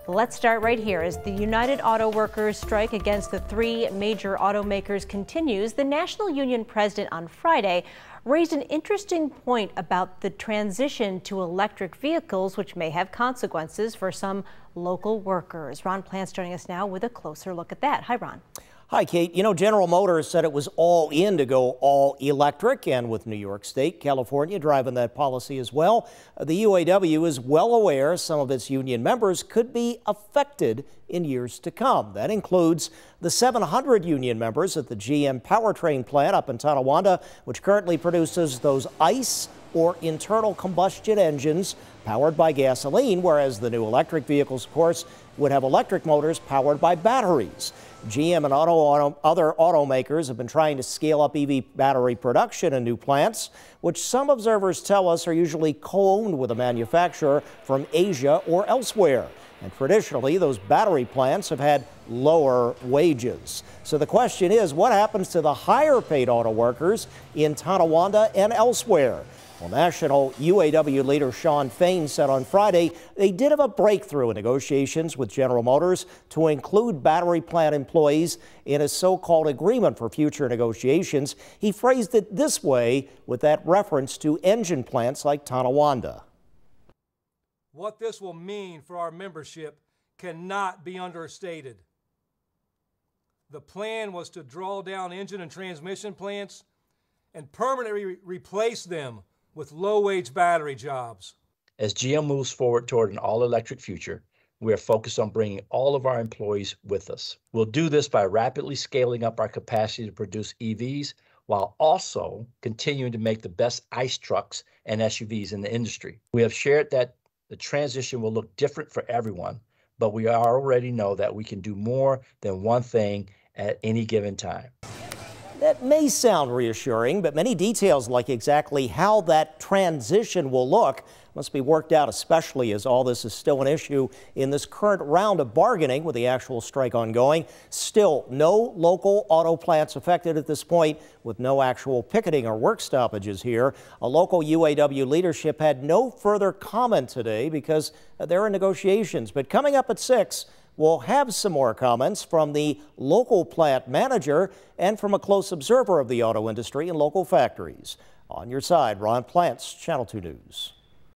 Let's start right here. As the United Auto Workers strike against the three major automakers continues, the National Union president on Friday raised an interesting point about the transition to electric vehicles, which may have consequences for some local workers. Ron Plant's joining us now with a closer look at that. Hi, Ron. Hi, Kate. You know, General Motors said it was all in to go all electric, and with New York State, California driving that policy as well, the UAW is well aware some of its union members could be affected in years to come. That includes the 700 union members at the GM powertrain plant up in Tonawanda, which currently produces those ICE or internal combustion engines powered by gasoline, whereas the new electric vehicles, of course, would have electric motors powered by batteries. GM and other automakers have been trying to scale up EV battery production in new plants, which some observers tell us are usually co-owned with a manufacturer from Asia or elsewhere. And traditionally, those battery plants have had lower wages. So the question is, what happens to the higher paid auto workers in Tonawanda and elsewhere? Well, National UAW Leader Shawn Fain said on Friday they did have a breakthrough in negotiations with General Motors to include battery plant employees in a so-called agreement for future negotiations. He phrased it this way with that reference to engine plants like Tonawanda. What this will mean for our membership cannot be understated. The plan was to draw down engine and transmission plants and permanently replace them with low-wage battery jobs. As GM moves forward toward an all-electric future, we are focused on bringing all of our employees with us. We'll do this by rapidly scaling up our capacity to produce EVs while also continuing to make the best ICE trucks and SUVs in the industry. We have shared that the transition will look different for everyone, but we already know that we can do more than one thing at any given time. That may sound reassuring, but many details like exactly how that transition will look must be worked out, especially as all this is still an issue in this current round of bargaining with the actual strike ongoing. Still, no local auto plants affected at this point, with no actual picketing or work stoppages here. A local UAW leadership had no further comment today because they're in negotiations. But coming up at 6, we'll have some more comments from the local plant manager and from a close observer of the auto industry and local factories. On your side, Ron Plants, Channel 2 News.